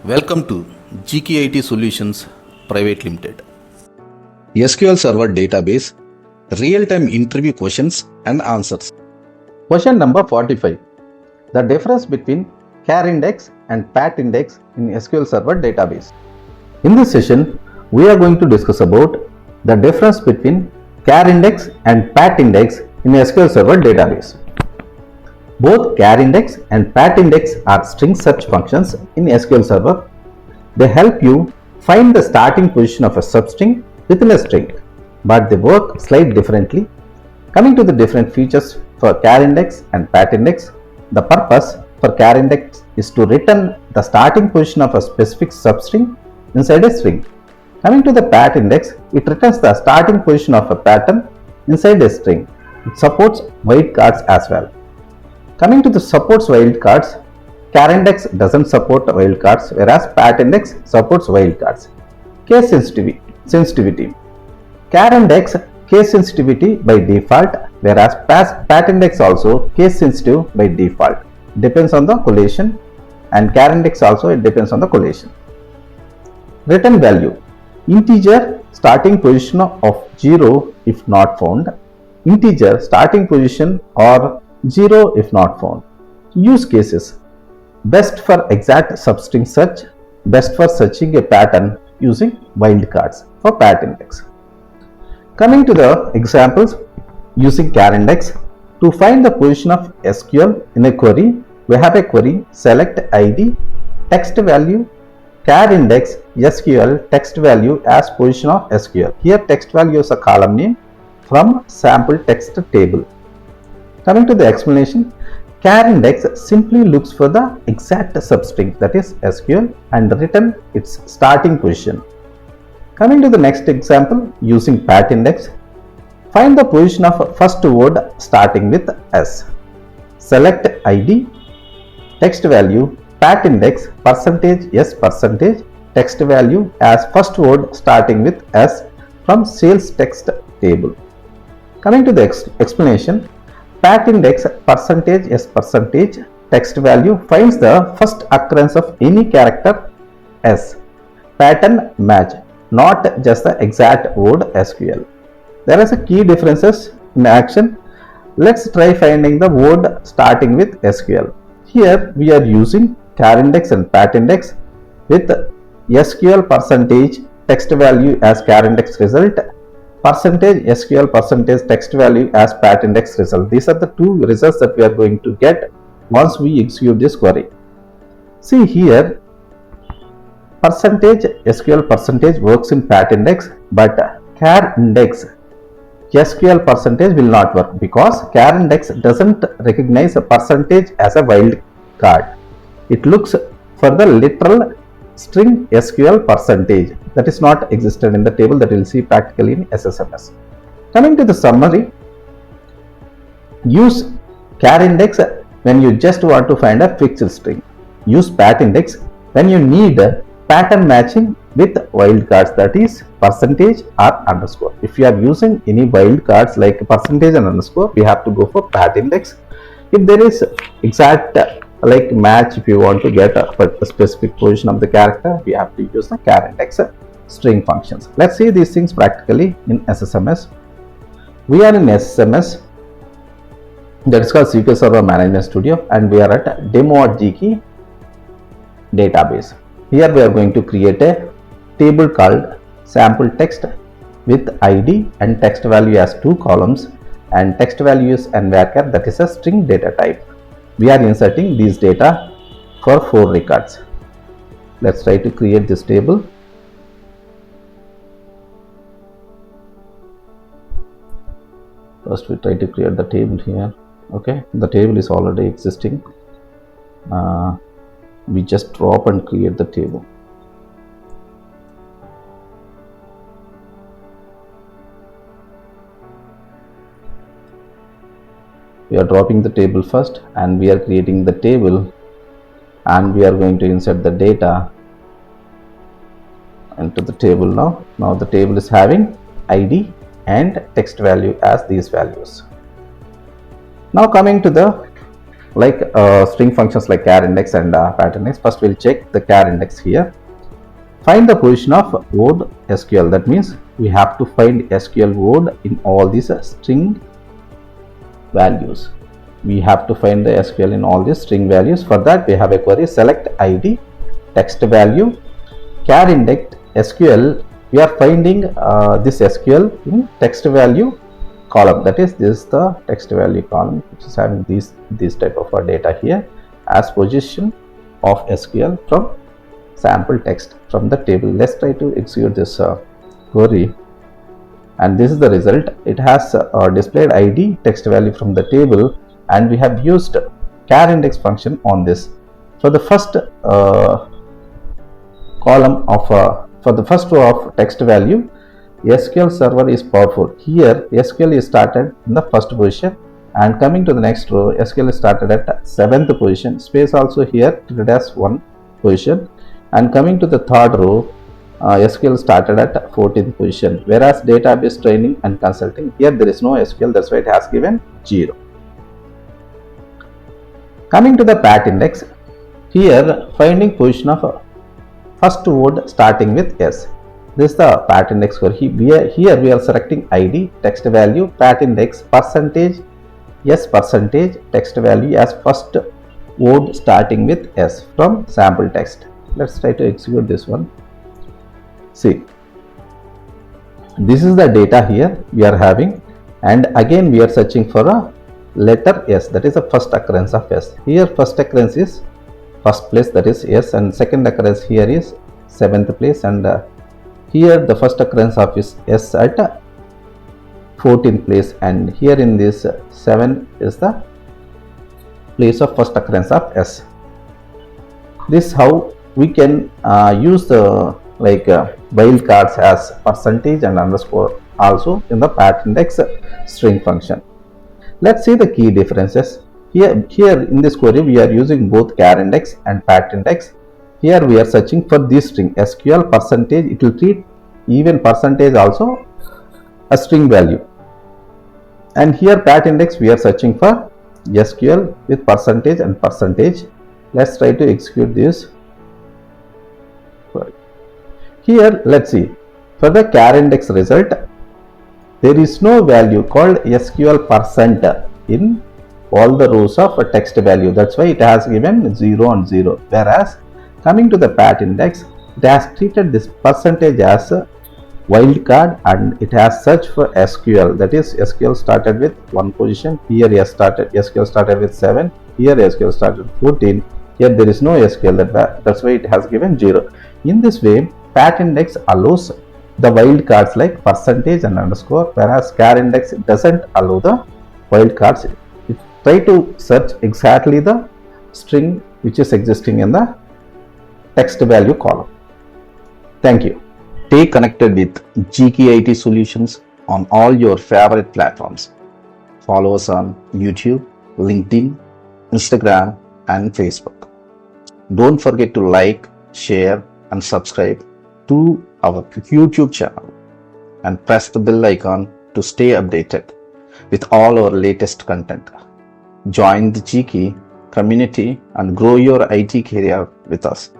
Welcome to GKey Solutions Private Limited. SQL Server Database, Real-Time Interview Questions and Answers. Question number 45. The difference between CHARINDEX and PATINDEX in SQL Server Database. In this session, we are going to discuss about the difference between CHARINDEX and PATINDEX in SQL Server Database. Both CHARINDEX and PATINDEX are string search functions in SQL Server. They help you find the starting position of a substring within a string, but they work slightly differently. Coming to the different features for CHARINDEX and PATINDEX, the purpose for CHARINDEX is to return the starting position of a specific substring inside a string. Coming to the PATINDEX, it returns the starting position of a pattern inside a string. It supports wildcards as well. Coming to the supports wildcards, CHARINDEX doesn't support wildcards, whereas PATINDEX supports wildcards. Case sensitivity. CHARINDEX case sensitivity by default, whereas PATINDEX also case sensitive by default. Depends on the collation, and CHARINDEX also it depends on the collation. Return value. Integer starting position of 0 if not found. Integer starting position or 0 if not found. Use cases. Best for exact substring search. Best for searching a pattern using wildcards for PATINDEX. Coming to the examples using CHARINDEX, to find the position of SQL in a query, we have a query select ID text value CHARINDEX SQL text value as position of SQL. Here text value is a column name from sample text table. Coming to the explanation, CHARINDEX simply looks for the exact substring, that is SQL, and return its starting position. Coming to the next example using PATINDEX, find the position of first word starting with S. Select ID, text value, PATINDEX %S% text value as first word starting with S from sales text table. Coming to the explanation, PATINDEX %S% text value finds the first occurrence of any character S. Pattern match, not just the exact word SQL. There is a key differences in action. Let's try finding the word starting with SQL. Here we are using CHARINDEX and PATINDEX with SQL percentage text value as CHARINDEX result, percentage SQL percentage text value as PATINDEX result. These are the two results that we are going to get once we execute this query. See here, percentage SQL percentage works in PATINDEX, but CHARINDEX SQL percentage will not work because CHARINDEX doesn't recognize a percentage as a wildcard. It looks for the literal string SQL percentage that is not existed in the table that we will see practically in SSMS. Coming to the summary, use CHARINDEX when you just want to find a fixed string. Use PATINDEX when you need pattern matching with wildcards, that is percentage or underscore. If you are using any wildcards like percentage and underscore, we have to go for PATINDEX. If there is exact like match, if you want to get a specific position of the character, we have to use the CHARINDEX string functions. Let's see these things practically in SSMS. We are in SSMS, that is called SQL Server Management Studio, and we are at demo.GKey database. Here we are going to create a table called sample text with ID and text value as two columns, and text values and varchar, that is a string data type. We are inserting these data for 4 records. Let's try to create this table. First we try to create the table here. Okay, the table is already existing. We just drop and create the table. We are dropping the table first, and we are creating the table, and we are going to insert the data into the table now. Now the table is having ID and text value as these values. Now coming to the like string functions like CHARINDEX and PATINDEX. First we'll check the CHARINDEX here. Find the position of word SQL. That means we have to find SQL word in all these string values. We have to find the SQL in all these string values. For that we have a query select ID text value CHARINDEX SQL. We are finding this SQL in text value column. That is, this is the text value column which is having these type of data here as position of SQL from sample text from the table. Let's try to execute this query, and this is the result. It has displayed ID text value from the table, and we have used CHARINDEX function on this. For the first column of for the first row of text value, SQL server is powerful. Here SQL is started in the first position, and coming to the next row SQL is started at 7th position. Space also here treated as 1 position, and coming to the third row SQL started at 14th position, whereas database training and consulting, here there is no SQL, that's why it has given 0. Coming to the PATINDEX, here finding position of first word starting with S. This is the PATINDEX query. Here we are selecting ID text value PATINDEX percentage S percentage text value as first word starting with S from sample text. Let's try to execute this one. See, this is the data here we are having, and again we are searching for a letter S, that is the first occurrence of S. Here first occurrence is first place, that is S, and second occurrence here is 7th place, and here the first occurrence of is S at 14th place, and here in this 7 is the place of first occurrence of S. This is how we can use the wildcards as percentage and underscore also in the PATINDEX string function. Let's see the key differences. Here in this query we are using both CHARINDEX and PATINDEX. Here we are searching for this string SQL percentage. It will treat even percentage also a string value, and here PATINDEX we are searching for SQL with percentage and percentage. Let's try to execute this. Here let's see, for the CHARINDEX result there is no value called SQL percent in all the rows of a text value, that's why it has given 0 and 0. Whereas coming to the PATINDEX, it has treated this percentage as a wildcard, and it has searched for SQL, that is SQL started with 1 position. Here SQL started with 7, here SQL started 14, here there is no SQL, that's why it has given 0. In this way PATINDEX allows the wildcards like percentage and underscore, whereas CHARINDEX doesn't allow the wildcards. It try to search exactly the string which is existing in the text value column. Thank you. Stay connected with GKey IT solutions on all your favorite platforms. Follow us on YouTube, LinkedIn, Instagram, and Facebook. Don't forget to like, share, and subscribe to our YouTube channel, and press the bell icon to stay updated with all our latest content. Join the GKey community and grow your IT career with us.